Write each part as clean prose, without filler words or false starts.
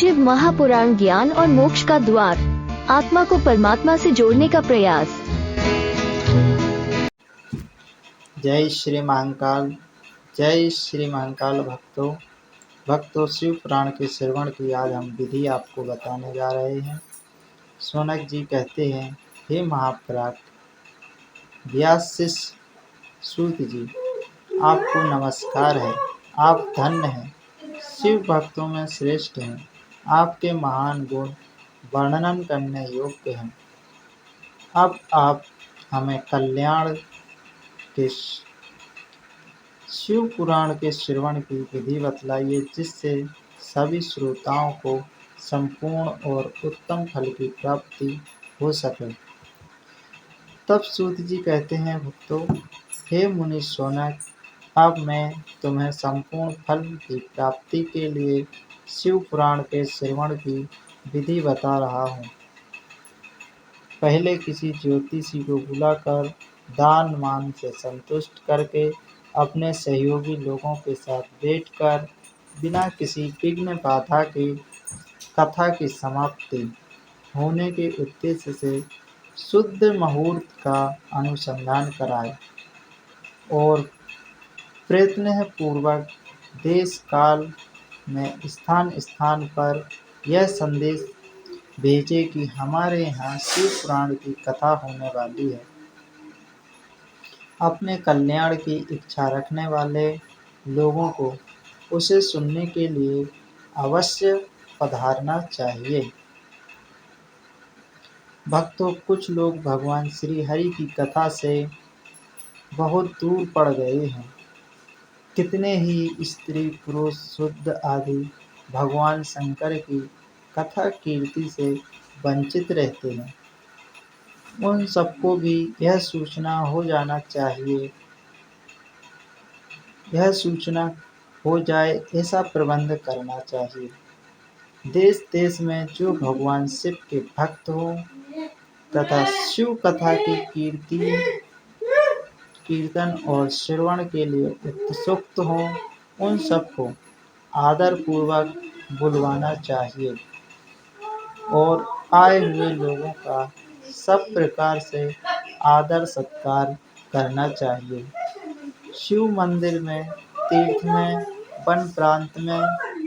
शिव महापुराण ज्ञान और मोक्ष का द्वार, आत्मा को परमात्मा से जोड़ने का प्रयास। जय श्री महाकाल। जय श्री महाकाल भक्तों शिव पुराण के श्रवण की आज हम विधि आपको बताने जा रहे हैं। शौनक जी कहते हैं, हे महाप्राज्ञ व्यास शिष्य सूत जी, आपको नमस्कार है। आप धन्य हैं, शिव भक्तों में श्रेष्ठ हैं। आपके महान गुण वर्णन करने योग्य हैं। अब आप हमें कल्याण के शिव पुराण के श्रवण की विधि बतलाइए, जिससे सभी श्रोताओं को संपूर्ण और उत्तम फल की प्राप्ति हो सके। तब सूत जी कहते हैं, भक्तों, हे मुनि शौनक, अब मैं तुम्हें संपूर्ण फल की प्राप्ति के लिए शिव पुराण के श्रवण की विधि बता रहा हूँ। पहले किसी ज्योतिषी को बुलाकर दान मान से संतुष्ट करके अपने सहयोगी लोगों के साथ बैठकर बिना किसी विघ्न बाधा के कथा की समाप्ति होने के उद्देश्य से शुद्ध मुहूर्त का अनुसंधान कराए और प्रयत्न पूर्वक देश काल में स्थान स्थान पर यह संदेश भेजे कि हमारे यहाँ शिव पुराण की कथा होने वाली है। अपने कल्याण की इच्छा रखने वाले लोगों को उसे सुनने के लिए अवश्य पधारना चाहिए। भक्तों, कुछ लोग भगवान श्री हरि की कथा से बहुत दूर पड़ गए हैं। कितने ही स्त्री पुरुष शुद्ध आदि भगवान शंकर की कथा कीर्ति से वंचित रहते हैं। उन सबको भी यह सूचना हो जाए ऐसा प्रबंध करना चाहिए। देश देश में जो भगवान शिव के भक्त हो तथा शिव कथा की कीर्तन और श्रवण के लिए उत्सुक हो, उन सबको आदर पूर्वक बुलवाना चाहिए और आए हुए लोगों का सब प्रकार से आदर सत्कार करना चाहिए। शिव मंदिर में, तीर्थ में, वन प्रांत में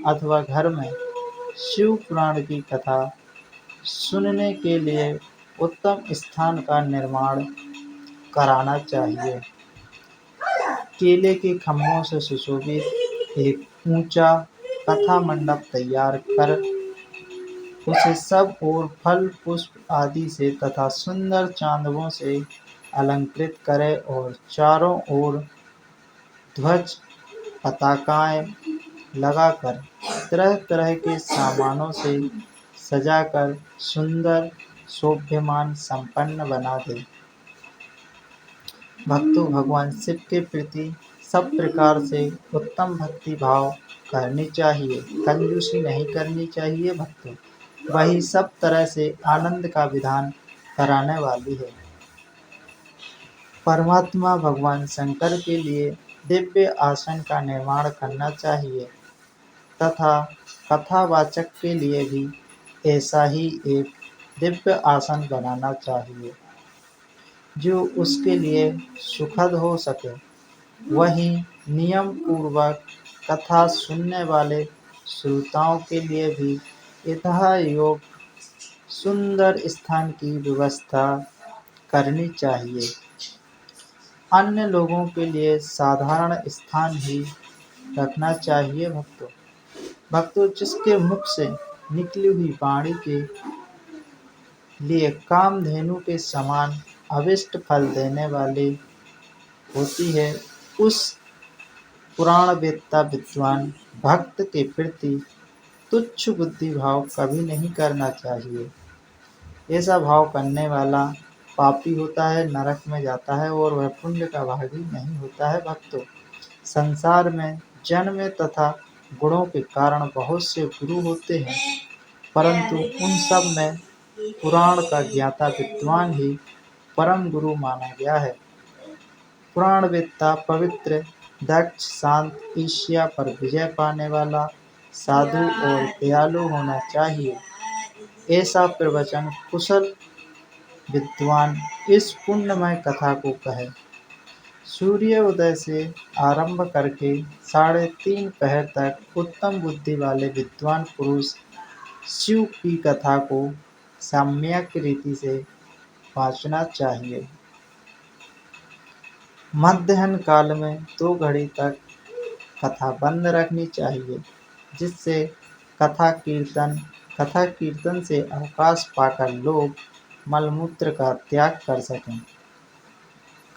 अथवा घर में शिव पुराण की कथा सुनने के लिए उत्तम स्थान का निर्माण कराना चाहिए। केले के खम्भों से सुशोभित एक ऊंचा कथा मंडप तैयार कर उसे सब ओर फल पुष्प आदि से तथा सुंदर चांदवों से अलंकृत करे और चारों ओर ध्वज पताकाएं लगाकर तरह तरह के सामानों से सजाकर सुंदर शोभ्यमान संपन्न बना दे। भक्तों, भगवान शिव के प्रति सब प्रकार से उत्तम भक्ति भाव करनी चाहिए, कंजूसी नहीं करनी चाहिए। भक्तों, वही सब तरह से आनंद का विधान कराने वाली है। परमात्मा भगवान शंकर के लिए दिव्य आसन का निर्माण करना चाहिए तथा कथावाचक के लिए भी ऐसा ही एक दिव्य आसन बनाना चाहिए जो उसके लिए सुखद हो सके। वहीं नियम पूर्वक कथा सुनने वाले श्रोताओं के लिए भी यथायोग्य सुंदर स्थान की व्यवस्था करनी चाहिए। अन्य लोगों के लिए साधारण स्थान ही रखना चाहिए। भक्तों, जिसके मुख से निकली हुई वाणी के लिए कामधेनु के समान अभिष्ट फल देने वाली होती है, उस पुराणवेत्ता विद्वान भक्त के प्रति तुच्छ बुद्धि भाव कभी नहीं करना चाहिए। ऐसा भाव करने वाला पापी होता है, नरक में जाता है और वह पुण्य का भागी नहीं होता है। भक्तों, संसार में जन्म तथा गुणों के कारण बहुत से गुरु होते हैं, परंतु उन सब में पुराण का ज्ञाता विद्वान ही परम गुरु माना गया है। पुराणवेत्ता पवित्र, दक्ष, शांत, ईर्ष्या पर विजय पाने वाला, साधु और दयालु होना चाहिए। ऐसा प्रवचन कुशल विद्वान इस पुण्यमय कथा को कहे। सूर्योदय से आरंभ करके 3:30 पहर तक उत्तम बुद्धि वाले विद्वान पुरुष शिव की कथा को सम्यक रीति से वाचना चाहिए। मध्याह्न काल में 2 घड़ी तक कथा बंद रखनी चाहिए, जिससे कथा कीर्तन से अवकाश पाकर लोग मलमूत्र का त्याग कर सकें।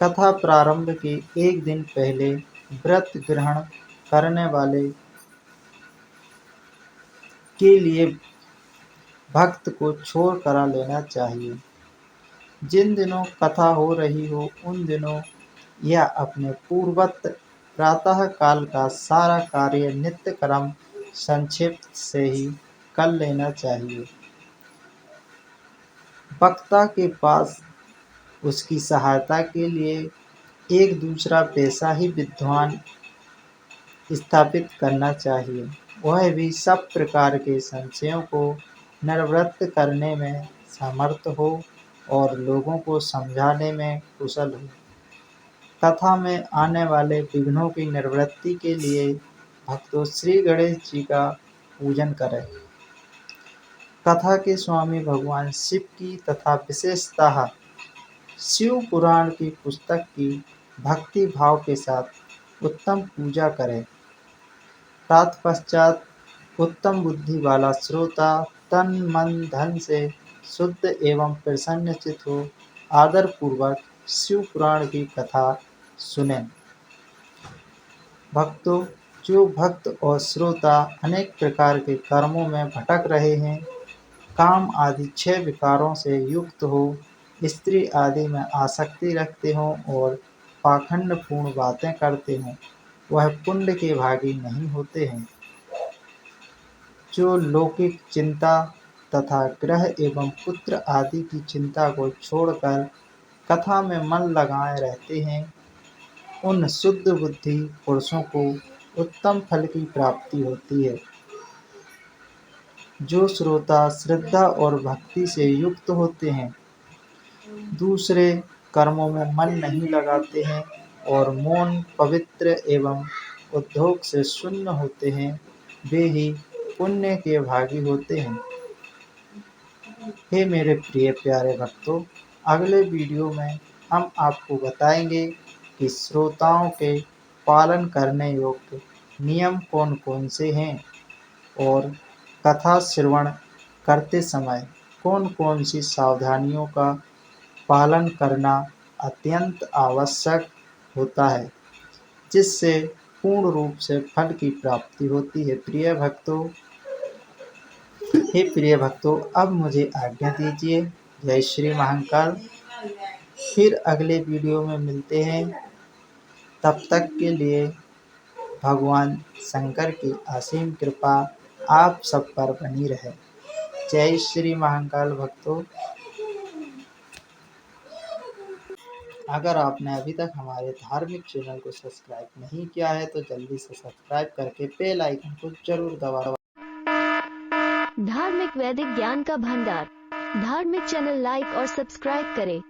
कथा प्रारंभ के 1 दिन पहले व्रत ग्रहण करने वाले के लिए भक्त को छोड़ करा लेना चाहिए। जिन दिनों कथा हो रही हो उन दिनों यह अपने पूर्ववत प्रातः काल का सारा कार्य नित्य कर्म संक्षिप्त से ही कर लेना चाहिए। वक्ता के पास उसकी सहायता के लिए एक दूसरा पेशा ही विद्वान स्थापित करना चाहिए। वह भी सब प्रकार के संशयों को निवृत्त करने में समर्थ हो और लोगों को समझाने में कुशल हो। कथा में आने वाले विघ्नों की निवृत्ति के लिए भक्तों श्री गणेश जी का पूजन करें। कथा के स्वामी भगवान शिव की तथा विशेषतः शिव पुराण की पुस्तक की भक्ति भाव के साथ उत्तम पूजा करें। तत्पश्चात उत्तम बुद्धि वाला श्रोता तन मन धन से शुद्ध एवं प्रसन्नचित्त हो आदर पूर्वक शिव पुराण की कथा सुनें। भक्तों, जो भक्त और श्रोता अनेक प्रकार के कर्मों में भटक रहे हैं, काम आदि 6 विकारों से युक्त हो, स्त्री आदि में आसक्ति रखते हों और पाखंडपूर्ण बातें करते हों, वह पुण्य के भागी नहीं होते हैं। जो लौकिक चिंता तथा ग्रह एवं पुत्र आदि की चिंता को छोड़कर कथा में मन लगाए रहते हैं, उन शुद्ध बुद्धि पुरुषों को उत्तम फल की प्राप्ति होती है। जो श्रोता श्रद्धा और भक्ति से युक्त होते हैं, दूसरे कर्मों में मन नहीं लगाते हैं और मौन, पवित्र एवं उद्योग से शून्य होते हैं, वे ही पुण्य के भागी होते हैं। हे मेरे प्रिय प्यारे भक्तों, अगले वीडियो में हम आपको बताएंगे कि श्रोताओं के पालन करने योग्य नियम कौन कौन से हैं और कथा श्रवण करते समय कौन कौन सी सावधानियों का पालन करना अत्यंत आवश्यक होता है, जिससे पूर्ण रूप से फल की प्राप्ति होती है। प्रिय भक्तों, अब मुझे आज्ञा दीजिए। जय श्री महाकाल। फिर अगले वीडियो में मिलते हैं। तब तक के लिए भगवान शंकर की असीम कृपा आप सब पर बनी रहे। जय श्री महाकाल। भक्तों, अगर आपने अभी तक हमारे धार्मिक चैनल को सब्सक्राइब नहीं किया है तो जल्दी से सब्सक्राइब करके बेल आइकन को जरूर दबाएं। धार्मिक वैदिक ज्ञान का भंडार, धार्मिक चैनल लाइक और सब्सक्राइब करें।